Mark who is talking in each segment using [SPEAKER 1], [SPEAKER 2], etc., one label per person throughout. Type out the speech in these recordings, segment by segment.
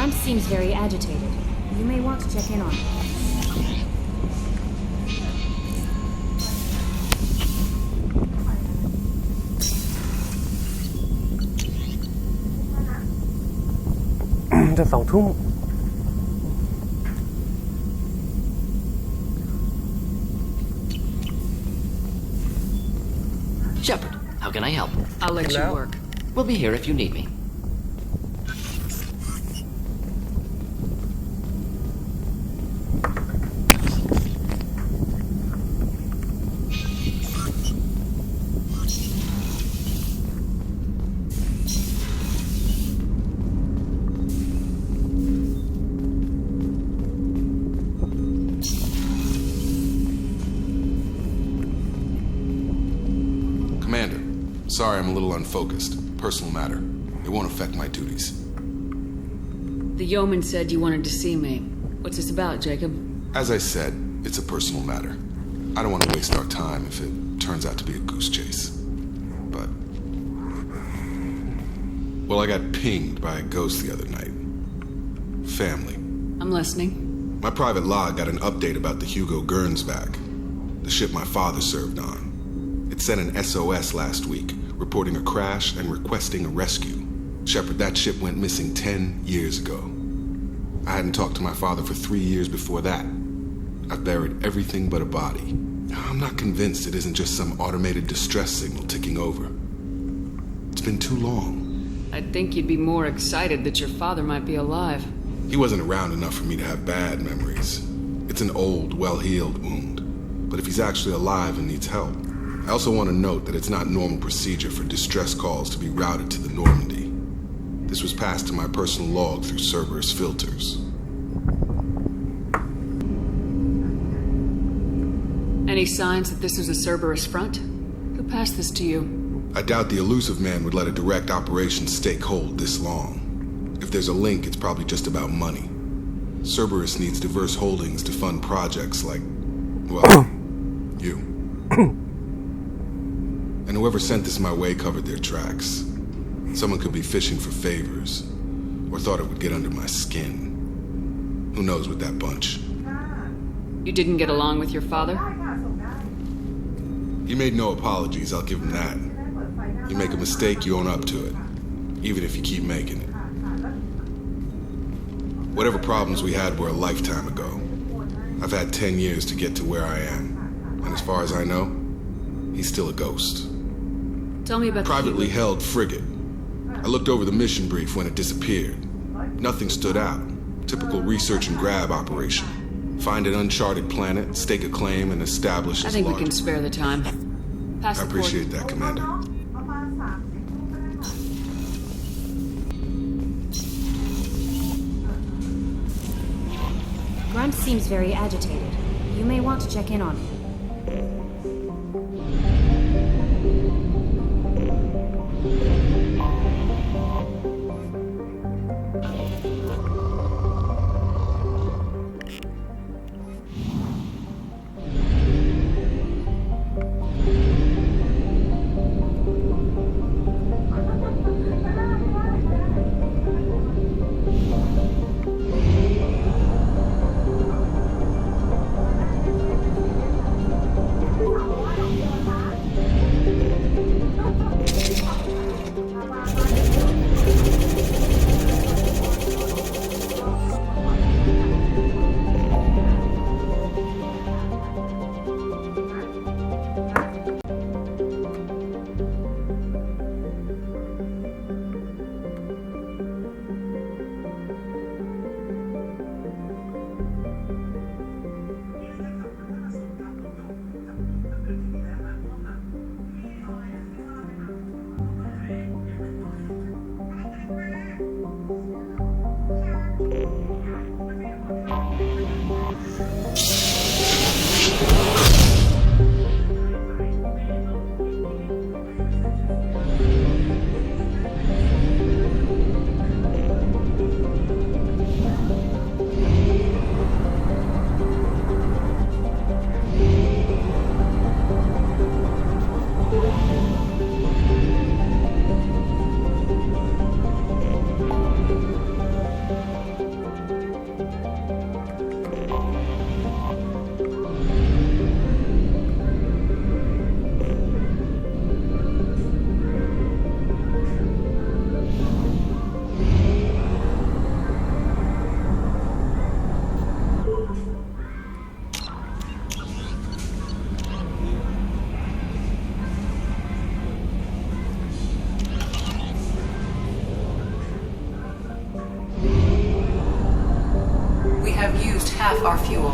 [SPEAKER 1] Grant seems very agitated. You may want to check in on him.
[SPEAKER 2] Just 2 ทุ่ม
[SPEAKER 3] Shepard, how can I help?
[SPEAKER 4] I'll let you
[SPEAKER 2] Hello?
[SPEAKER 4] work.
[SPEAKER 3] We'll be here if you need me.
[SPEAKER 5] Commander, sorry I'm a little unfocused. Personal matter. It won't affect my duties.
[SPEAKER 4] The yeoman said you wanted to see me. What's this about, Jacob?
[SPEAKER 5] As I said, it's a personal matter. I don't want to waste our time if it turns out to be a goose chase. But... well, I got pinged by a ghost the other night. Family.
[SPEAKER 4] I'm listening.
[SPEAKER 5] My private log got an update about the Hugo Gernsback, the ship my father served on. It sent an SOS last week, reporting a crash and requesting a rescue. Shepard, that ship went missing 10 years ago. I hadn't talked to my father for 3 years before that. I've buried everything but a body. I'm not convinced it isn't just some automated distress signal ticking over. It's been too long.
[SPEAKER 4] I'd think you'd be more excited that your father might be alive.
[SPEAKER 5] He wasn't around enough for me to have bad memories. It's an old, well-healed wound. But if he's actually alive and needs help, I also want to note that it's not normal procedure for distress calls to be routed to the Normandy. This was passed to my personal log through Cerberus filters.
[SPEAKER 4] Any signs that this is a Cerberus front? Who passed this to you?
[SPEAKER 5] I doubt the elusive man would let a direct operations stake hold this long. If there's a link, it's probably just about money. Cerberus needs diverse holdings to fund projects like, well, you. And whoever sent this my way covered their tracks. Someone could be fishing for favors, or thought it would get under my skin. Who knows with that bunch?
[SPEAKER 4] You didn't get along with your father?
[SPEAKER 5] He made no apologies, I'll give him that. You make a mistake, you own up to it, even if you keep making it. Whatever problems we had were a lifetime ago. I've had 10 years to get to where I am, and as far as I know, he's still a ghost.
[SPEAKER 4] Tell me about
[SPEAKER 5] Privately held frigate. I looked over the mission brief when it disappeared. Nothing stood out. Typical research and grab operation. Find an uncharted planet, stake a claim, and establish
[SPEAKER 4] I
[SPEAKER 5] its
[SPEAKER 4] think we
[SPEAKER 5] large...
[SPEAKER 4] can spare the time. Pass
[SPEAKER 5] I
[SPEAKER 4] the
[SPEAKER 5] appreciate that, Commander.
[SPEAKER 1] Grant seems very agitated. You may want to check in on him.
[SPEAKER 4] almost half our fuel.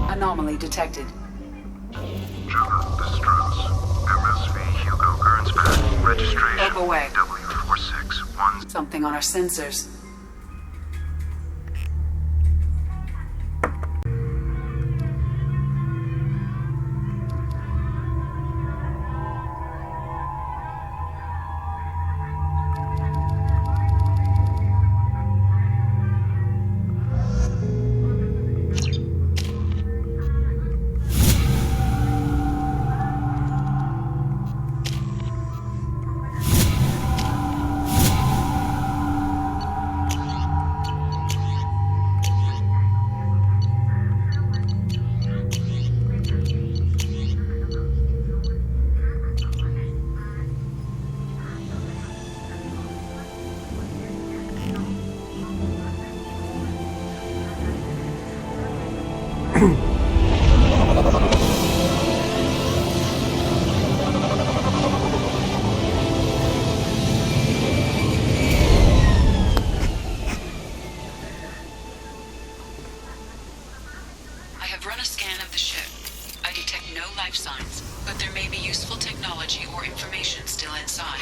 [SPEAKER 4] Anomaly detected.
[SPEAKER 6] Juggle, the struts. MSV Hugo Gernsback. Registration
[SPEAKER 4] BioWare.
[SPEAKER 6] W461.
[SPEAKER 4] Something on our sensors. I have run a scan of the ship. I detect no life signs, but there may be useful technology or information still inside.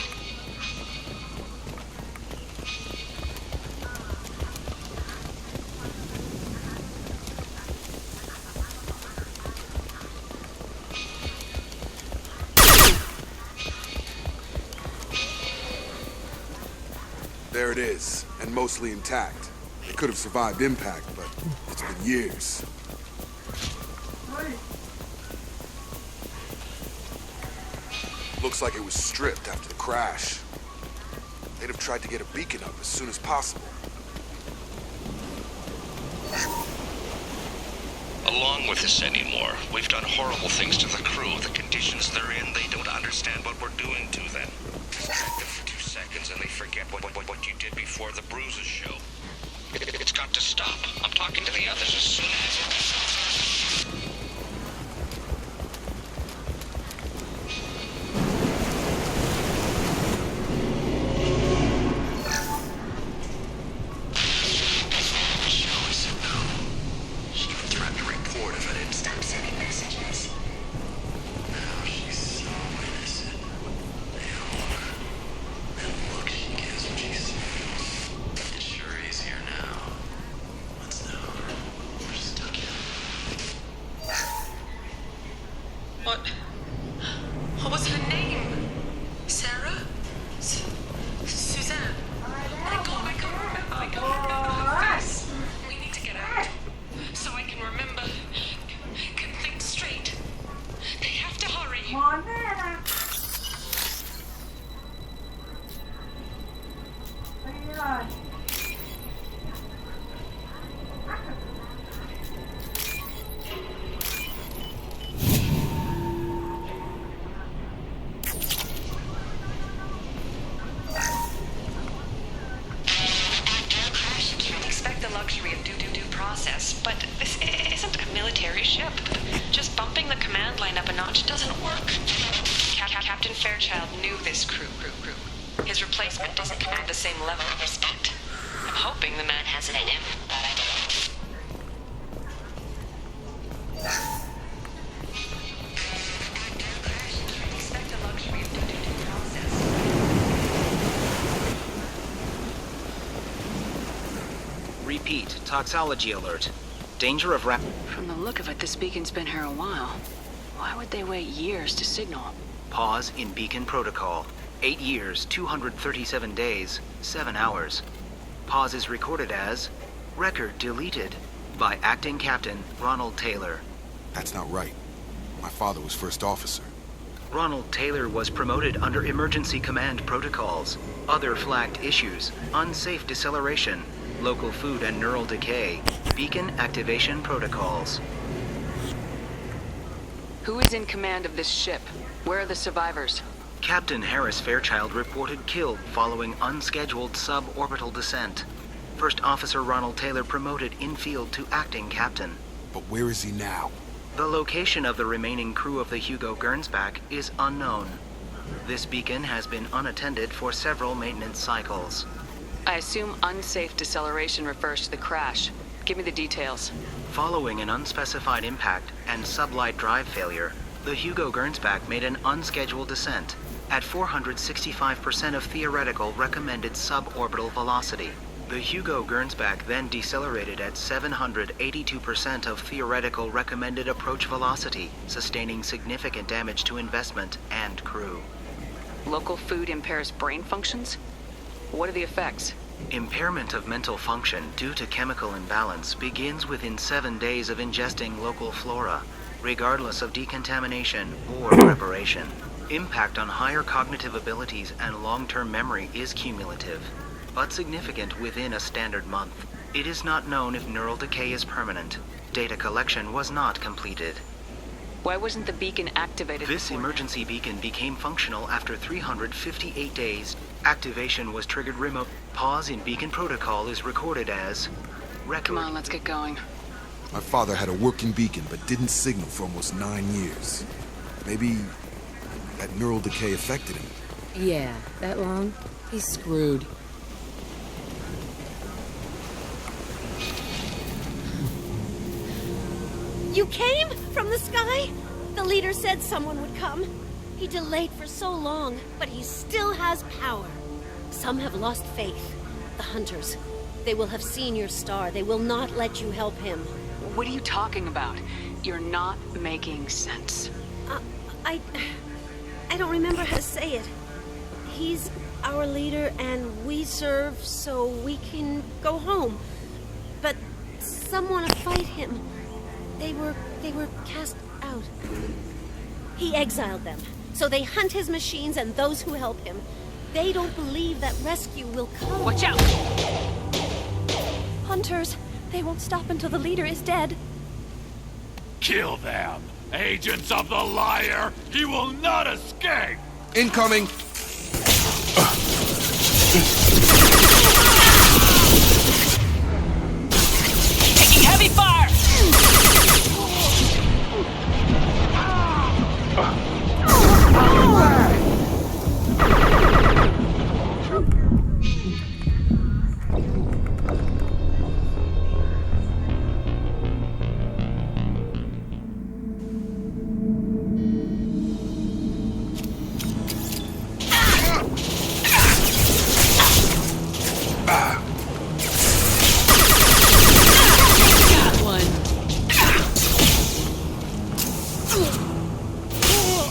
[SPEAKER 5] There it is, and mostly intact. It could have survived impact, but it's been years. Looks like it was stripped after the crash. They'd have tried to get a beacon up as soon as possible.
[SPEAKER 7] Along with this anymore. We've done horrible things to the crew. The conditions they're in, they don't understand what we're doing to them. Distracted for 2 seconds and they forget what you did before the bruises show. It's got to stop. I'm talking to the others as soon as...
[SPEAKER 8] What was her name? Sarah? Suzanne? I can't remember her face. We need to get out. So I can remember, can think straight. They have to hurry.
[SPEAKER 9] มอนแม่นะนี่เลย
[SPEAKER 8] But this isn't a military ship. Just bumping the command line up a notch doesn't work. Captain Fairchild knew this crew. His replacement doesn't command the same level of respect. I'm hoping the man has it in him. Expect a luxury of due process.
[SPEAKER 10] Repeat, toxology alert. Danger of
[SPEAKER 4] From the look of it, this beacon's been here a while. Why would they wait years to signal?
[SPEAKER 10] Pause in beacon protocol. 8 years, 237 days, 7 hours. Pause is recorded as record deleted. by Acting Captain Ronald Taylor.
[SPEAKER 5] That's not right. My father was first officer.
[SPEAKER 10] Ronald Taylor was promoted under emergency command protocols. Other flagged issues: unsafe deceleration, local food and neural decay, beacon activation protocols.
[SPEAKER 8] Who is in command of this ship? Where are the survivors?
[SPEAKER 10] Captain Harris Fairchild reported killed following unscheduled suborbital descent. First Officer Ronald Taylor promoted in-field to acting captain.
[SPEAKER 5] But where is he now?
[SPEAKER 10] The location of the remaining crew of the Hugo Gernsback is unknown. This beacon has been unattended for several maintenance cycles.
[SPEAKER 8] I assume unsafe deceleration refers to the crash. Give me the details.
[SPEAKER 10] Following an unspecified impact and sublight drive failure, the Hugo Gernsback made an unscheduled descent at 465% of theoretical recommended suborbital velocity. The Hugo Gernsback then decelerated at 782% of theoretical recommended approach velocity, sustaining significant damage to investment and crew.
[SPEAKER 8] Local food impairs brain functions? What are the effects?
[SPEAKER 10] Impairment of mental function due to chemical imbalance begins within 7 days of ingesting local flora, regardless of decontamination or preparation. Impact on higher cognitive abilities and long-term memory is cumulative, but significant within a standard month. It is not known if neural decay is permanent. Data collection was not completed.
[SPEAKER 8] Why wasn't the beacon activated?
[SPEAKER 10] This emergency beacon became functional after 358 days. Activation was triggered remote. Pause in beacon protocol is recorded as record.
[SPEAKER 8] Come on, let's get going.
[SPEAKER 5] My father had a working beacon but didn't signal for almost 9 years. Maybe that neural decay affected him.
[SPEAKER 11] Yeah, that long? He's screwed.
[SPEAKER 12] You came? From the sky? The leader said someone would come. He delayed for so long, but he still has power. Some have lost faith. The hunters. They will have seen your star. They will not let you help him.
[SPEAKER 8] What are you talking about? You're not making sense.
[SPEAKER 12] I don't remember how to say it. He's our leader and we serve so we can go home. But some want to fight him. They were cast out. He exiled them, so they hunt his machines and those who help him. They don't believe that rescue will come.
[SPEAKER 8] Watch out!
[SPEAKER 12] Hunters, they won't stop until the leader is dead.
[SPEAKER 13] Kill them! Agents of the liar! He will not escape!
[SPEAKER 5] Incoming!
[SPEAKER 8] Taking heavy fire!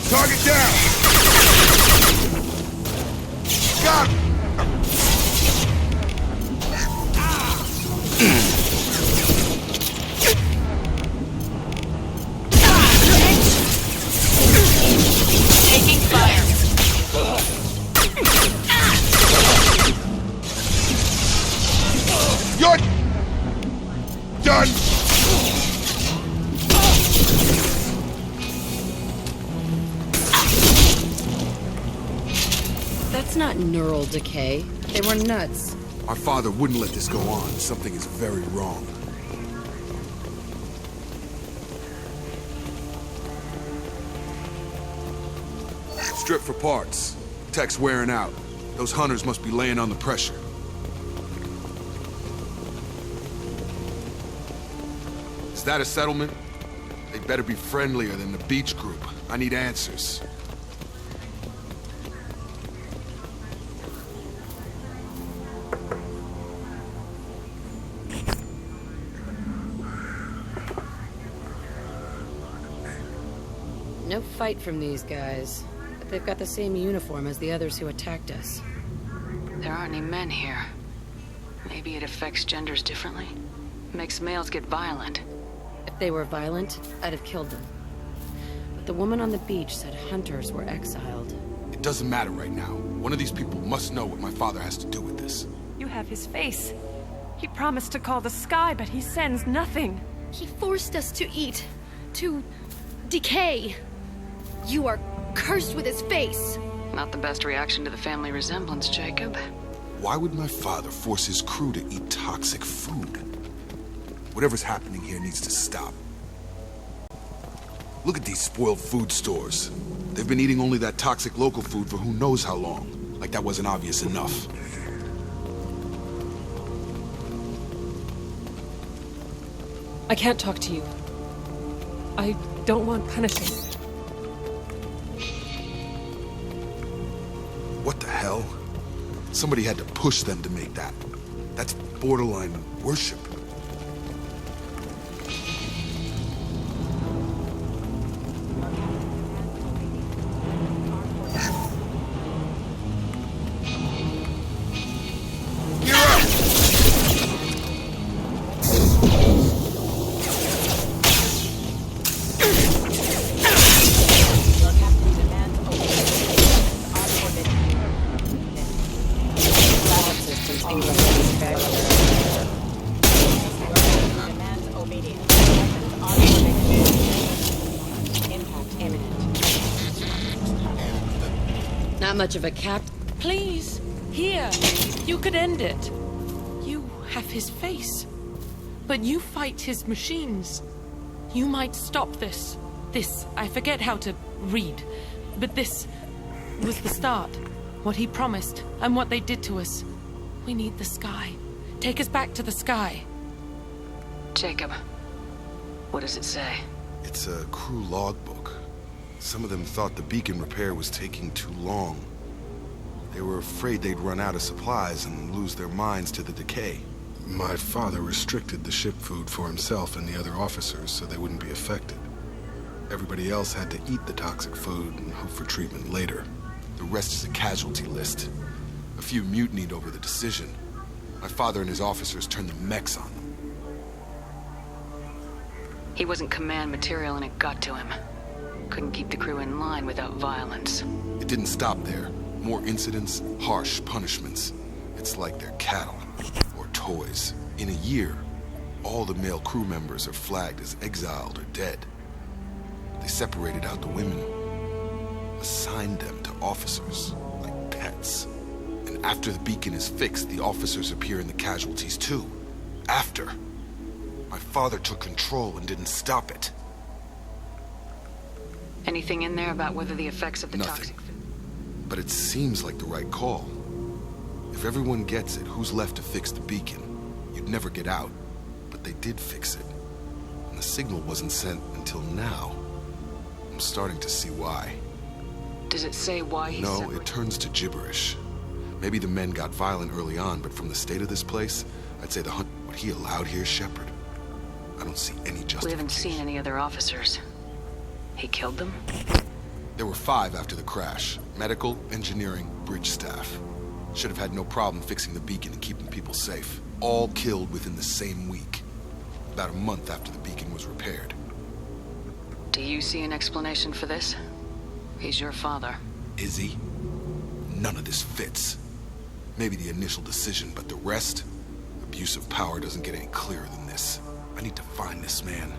[SPEAKER 5] Target down! Got him!
[SPEAKER 8] Taking fire.
[SPEAKER 5] You're done!
[SPEAKER 11] That's not neural decay. They were nuts.
[SPEAKER 5] Our father wouldn't let this go on. Something is very wrong. Strip for parts. Tech's wearing out. Those hunters must be laying on the pressure. Is that a settlement? They better be friendlier than the beach group. I need answers.
[SPEAKER 11] No fight from these guys, but they've got the same uniform as the others who attacked us.
[SPEAKER 8] There aren't any men here. Maybe it affects genders differently? Makes males get violent.
[SPEAKER 11] If they were violent, I'd have killed them. But the woman on the beach said hunters were exiled.
[SPEAKER 5] It doesn't matter right now. One of these people must know what my father has to do with this.
[SPEAKER 14] You have his face. He promised to call the sky, but he sends nothing.
[SPEAKER 12] He forced us to eat, to decay. You are cursed with his face.
[SPEAKER 8] Not the best reaction to the family resemblance, Jacob.
[SPEAKER 5] Why would my father force his crew to eat toxic food? Whatever's happening here needs to stop. Look at these spoiled food stores. They've been eating only that toxic local food for who knows how long. Like that wasn't obvious enough.
[SPEAKER 14] I can't talk to you. I don't want punishment.
[SPEAKER 5] What the hell? Somebody had to push them to make that. That's borderline worship.
[SPEAKER 11] Not much of a cap.
[SPEAKER 14] Please, here. You could end it. You have his face. But you fight his machines. You might stop this. This, I forget how to read. But this was the start. What he promised, and what they did to us. We need the sky. Take us back to the sky.
[SPEAKER 8] Jacob, what does it say?
[SPEAKER 5] It's a crew logbook. Some of them thought the beacon repair was taking too long. They were afraid they'd run out of supplies and lose their minds to the decay. My father restricted the ship food for himself and the other officers so they wouldn't be affected. Everybody else had to eat the toxic food and hope for treatment later. The rest is a casualty list. A few mutinied over the decision. My father and his officers turned the mechs on them.
[SPEAKER 8] He wasn't command material and it got to him. Couldn't keep the crew in line without violence.
[SPEAKER 5] It didn't stop there. More incidents, harsh punishments. It's like they're cattle, or toys. In a year, all the male crew members are flagged as exiled or dead. They separated out the women, assigned them to officers, like pets. And after the beacon is fixed, the officers appear in the casualties too. After. My father took control and didn't stop it.
[SPEAKER 8] Anything in there about whether the effects of the toxic food?
[SPEAKER 5] But it seems like the right call. If everyone gets it, who's left to fix the beacon? You'd never get out. But they did fix it. And the signal wasn't sent until now. I'm starting to see why.
[SPEAKER 8] Does it say why he
[SPEAKER 5] No, it turns to gibberish. Maybe the men got violent early on, but from the state of this place, I'd say the hunt... What he allowed here, Shepard, I don't see any justification.
[SPEAKER 8] We haven't seen any other officers. He killed them?
[SPEAKER 5] There were 5 after the crash. Medical, engineering, bridge staff. Should have had no problem fixing the beacon and keeping people safe. All killed within the same week. About a month after the beacon was repaired.
[SPEAKER 8] Do you see an explanation for this? He's your father.
[SPEAKER 5] Is he? None of this fits. Maybe the initial decision, but the rest? Abuse of power doesn't get any clearer than this. I need to find this man.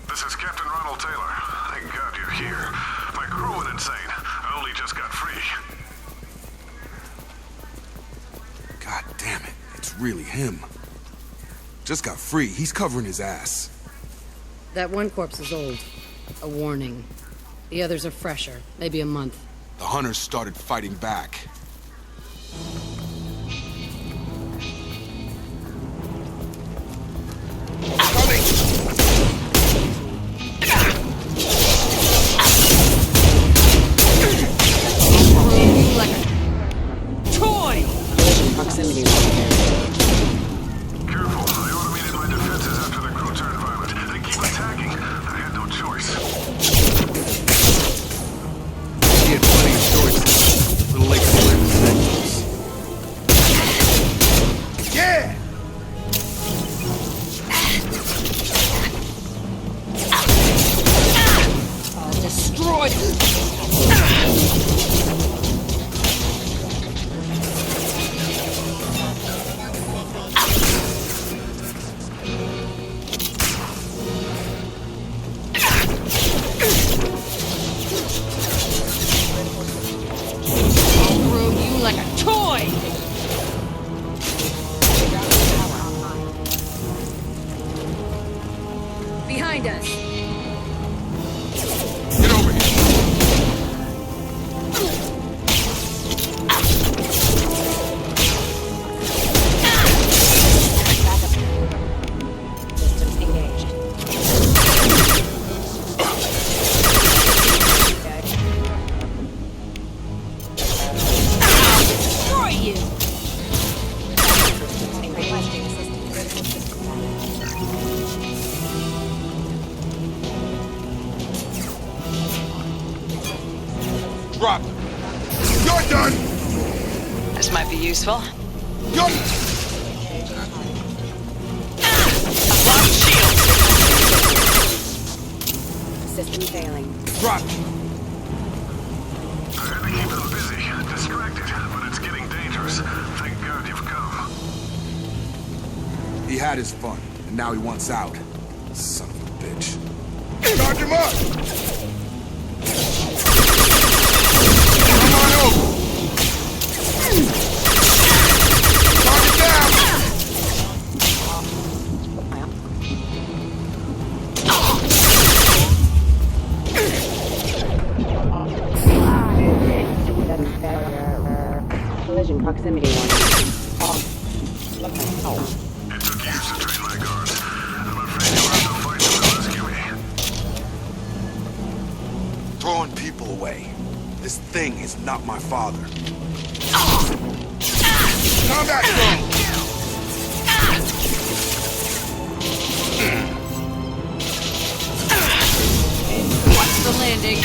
[SPEAKER 6] This is Captain Ronald Taylor. Thank God you're here. My crew went insane. I only just got free.
[SPEAKER 5] God damn it. It's really him. Just got free. He's covering his ass.
[SPEAKER 11] That one corpse is old. A warning. The others are fresher. Maybe a month.
[SPEAKER 5] The hunters started fighting back.
[SPEAKER 1] behind us.
[SPEAKER 5] Get over here.
[SPEAKER 1] Systems engaged. Destroy you! Requesting assistance.
[SPEAKER 5] Drop. You're done.
[SPEAKER 8] This might be useful.
[SPEAKER 5] You're...
[SPEAKER 1] System failing.
[SPEAKER 5] Drop.
[SPEAKER 6] I had to keep them busy, distracted, but it's getting dangerous. Thank God you've come.
[SPEAKER 15] He had his fun, and now he wants out. Son of a bitch. Charge him up! Come on over! Target down!
[SPEAKER 1] Collision proximity warning.
[SPEAKER 6] It took years to train my guards. I'm afraid you'll have to fight them to rescue me.
[SPEAKER 15] Throwing people away. This thing is not my father. Combat drone!
[SPEAKER 14] Watch the landing.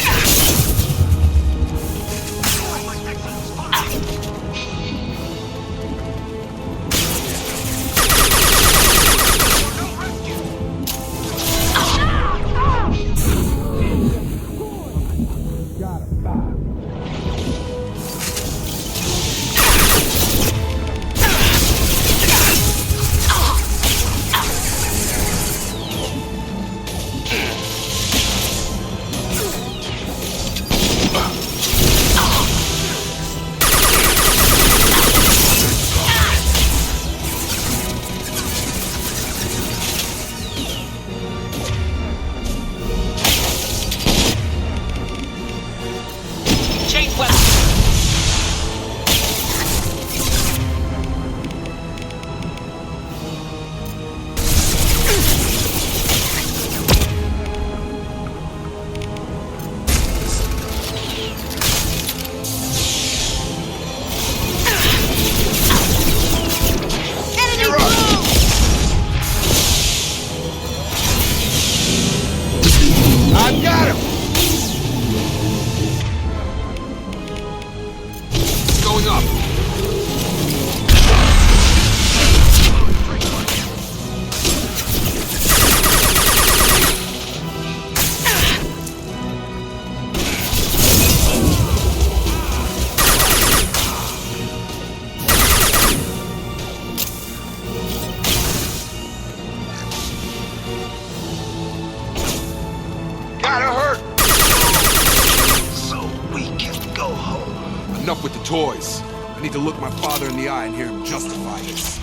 [SPEAKER 15] Enough with the toys. I need to look my father in the eye and hear him justify this.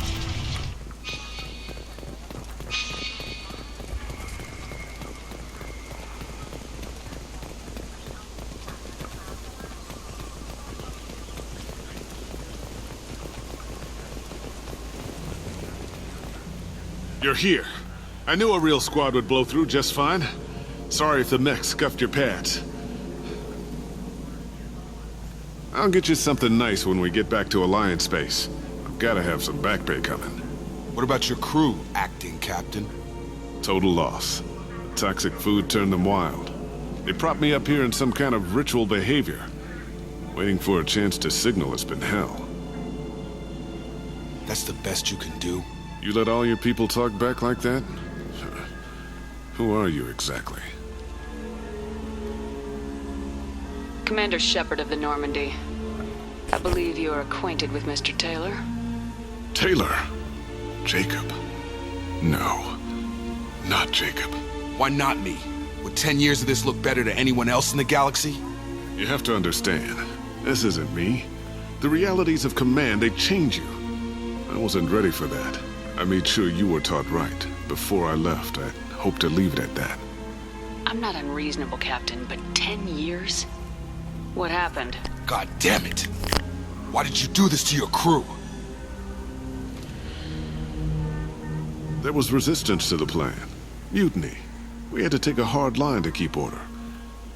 [SPEAKER 6] You're here. I knew a real squad would blow through just fine. Sorry if the mech scuffed your pads. I'll get you something nice when we get back to Alliance space. I've gotta have some back pay coming.
[SPEAKER 15] What about your crew, acting captain?
[SPEAKER 6] Total loss. Toxic food turned them wild. They propped me up here in some kind of ritual behavior. Waiting for a chance to signal has been hell.
[SPEAKER 15] That's the best you can do?
[SPEAKER 6] You let all your people talk back like that? Who are you exactly?
[SPEAKER 8] Commander Shepard of the Normandy. I believe you are acquainted with Mr. Taylor.
[SPEAKER 6] Taylor? Jacob? No. Not Jacob.
[SPEAKER 15] Why not me? Would 10 years of this look better to anyone else in the galaxy?
[SPEAKER 6] You have to understand, this isn't me. The realities of command, they change you. I wasn't ready for that. I made sure you were taught right. Before I left, I hope to leave it at that.
[SPEAKER 4] I'm not unreasonable, Captain, but 10 years? What happened?
[SPEAKER 15] God damn it! Why did you do this to your crew?
[SPEAKER 6] There was resistance to the plan. Mutiny. We had to take a hard line to keep order.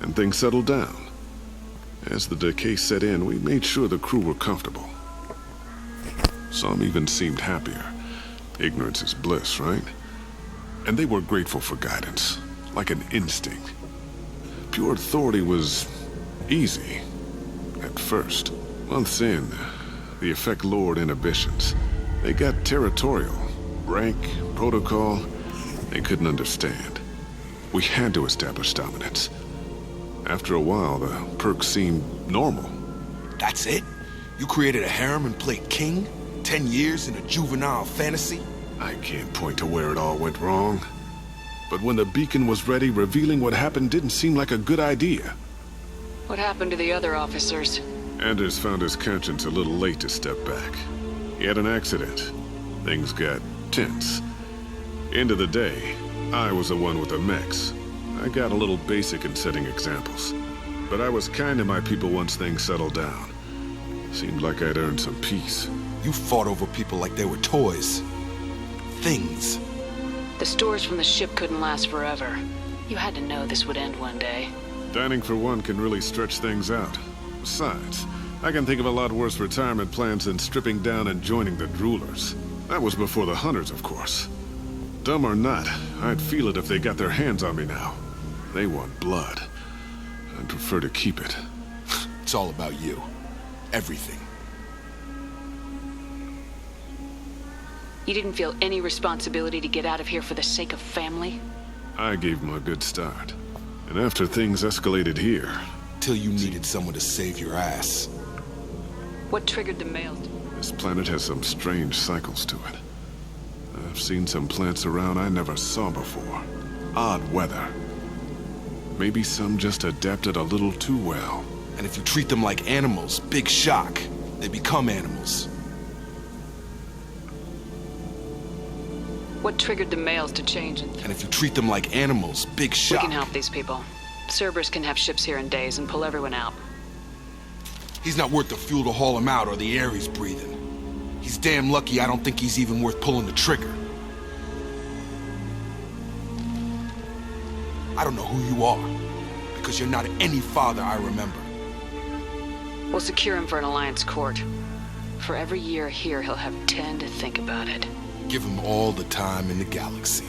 [SPEAKER 6] And things settled down. As the decay set in, we made sure the crew were comfortable. Some even seemed happier. Ignorance is bliss, right? And they were grateful for guidance, like an instinct. Pure authority was easy, at first. Months in, the effect lowered inhibitions. They got territorial. Rank, protocol, they couldn't understand. We had to establish dominance. After a while, the perks seemed normal.
[SPEAKER 15] That's it? You created a harem and played king? 10 years in a juvenile fantasy?
[SPEAKER 6] I can't point to where it all went wrong. But when the beacon was ready, revealing what happened didn't seem like a good idea.
[SPEAKER 4] What happened to the other officers?
[SPEAKER 6] Anders found his conscience a little late to step back. He had an accident. Things got tense. End of the day, I was the one with the mechs. I got a little basic in setting examples. But I was kind to my people once things settled down. Seemed like I'd earned some peace.
[SPEAKER 15] You fought over people like they were toys. Things.
[SPEAKER 4] The stores from the ship couldn't last forever. You had to know this would end one day.
[SPEAKER 6] Dining for one can really stretch things out. Besides, I can think of a lot worse retirement plans than stripping down and joining the droolers. That was before the hunters, of course. Dumb or not, I'd feel it if they got their hands on me now. They want blood. I'd prefer to keep it.
[SPEAKER 15] It's all about you. Everything.
[SPEAKER 4] You didn't feel any responsibility to get out of here for the sake of family?
[SPEAKER 6] I gave them a good start. And after things escalated here...
[SPEAKER 15] Till you needed someone to save your ass.
[SPEAKER 4] What triggered the mail?
[SPEAKER 6] This planet has some strange cycles to it. I've seen some plants around I never saw before. Odd weather. Maybe some just adapted a little too well.
[SPEAKER 15] And if you treat them like animals, big shock. They become animals.
[SPEAKER 4] What triggered the males to change?
[SPEAKER 15] And if you treat them like animals, big shock.
[SPEAKER 4] We can help these people. Cerberus can have ships here in days and pull everyone out.
[SPEAKER 15] He's not worth the fuel to haul him out or the air he's breathing. He's damn lucky I don't think he's even worth pulling the trigger. I don't know who you are, because you're not any father I remember.
[SPEAKER 4] We'll secure him for an Alliance court. For every year here, he'll have 10 to think about it.
[SPEAKER 15] Give him all the time in the galaxy.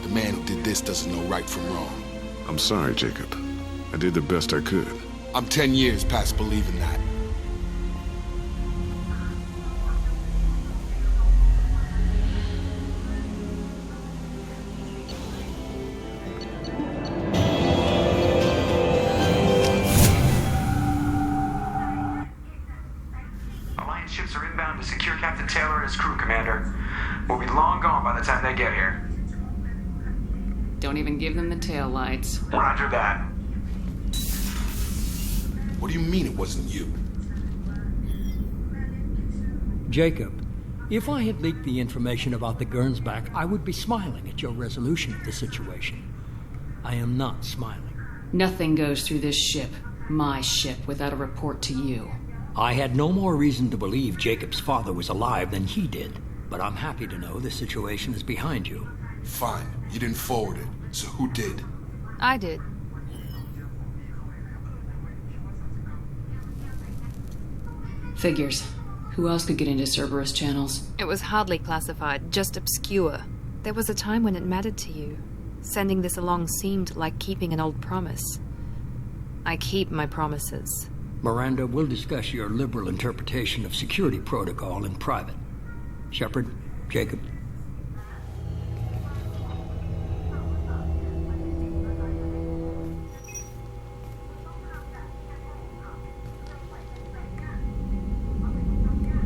[SPEAKER 15] The man who did this doesn't know right from wrong.
[SPEAKER 6] I'm sorry, Jacob. I did the best I could.
[SPEAKER 15] I'm 10 years past believing that.
[SPEAKER 16] Alliance ships are inbound to secure Captain Taylor and his crew, Commander. We'll be long gone by the time they get here.
[SPEAKER 4] Don't even give them the tail lights.
[SPEAKER 16] Roger that.
[SPEAKER 15] What do you mean it wasn't you?
[SPEAKER 17] Jacob, if I had leaked the information about the Gernsback, I would be smiling at your resolution of the situation. I am not smiling.
[SPEAKER 4] Nothing goes through this ship, my ship, without a report to you.
[SPEAKER 17] I had no more reason to believe Jacob's father was alive than he did, but I'm happy to know the situation is behind you.
[SPEAKER 15] Fine. You didn't forward it. So who did?
[SPEAKER 18] I did.
[SPEAKER 4] Figures. Who else could get into Cerberus channels?
[SPEAKER 18] It was hardly classified, just obscure. There was a time when it mattered to you. Sending this along seemed like keeping an old promise. I keep my promises.
[SPEAKER 17] Miranda, we'll discuss your liberal interpretation of security protocol in private. Shepard, Jacob.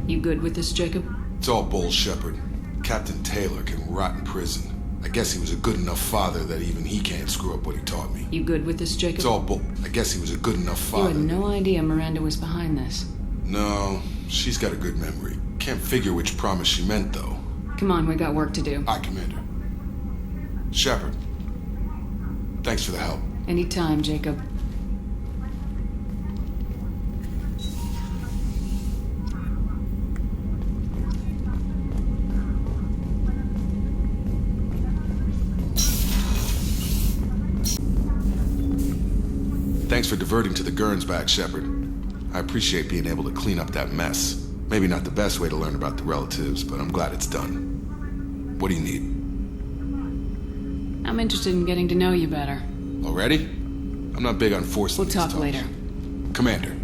[SPEAKER 4] You good with this, Jacob?
[SPEAKER 15] It's all bull, Shepard. Captain Taylor can rot in prison. I guess he was a good enough father that even he can't screw up what he taught me.
[SPEAKER 4] You good with this, Jacob?
[SPEAKER 15] It's all bull. I guess he was a good enough father.
[SPEAKER 4] You had no idea Miranda was behind this.
[SPEAKER 15] No, she's got a good memory. Can't figure which promise she meant, though.
[SPEAKER 4] Come on, we got work to do.
[SPEAKER 15] Aye, Commander. Shepard, thanks for the help.
[SPEAKER 4] Anytime, Jacob.
[SPEAKER 5] Thanks for diverting to the Gernsback, Shepard. I appreciate being able to clean up that mess. Maybe not the best way to learn about the relatives, but I'm glad it's done. What do you need?
[SPEAKER 4] I'm interested in getting to know you better.
[SPEAKER 5] Already? I'm not big on forcing
[SPEAKER 4] We'll
[SPEAKER 5] these
[SPEAKER 4] talk
[SPEAKER 5] talks.
[SPEAKER 4] later.
[SPEAKER 5] Commander,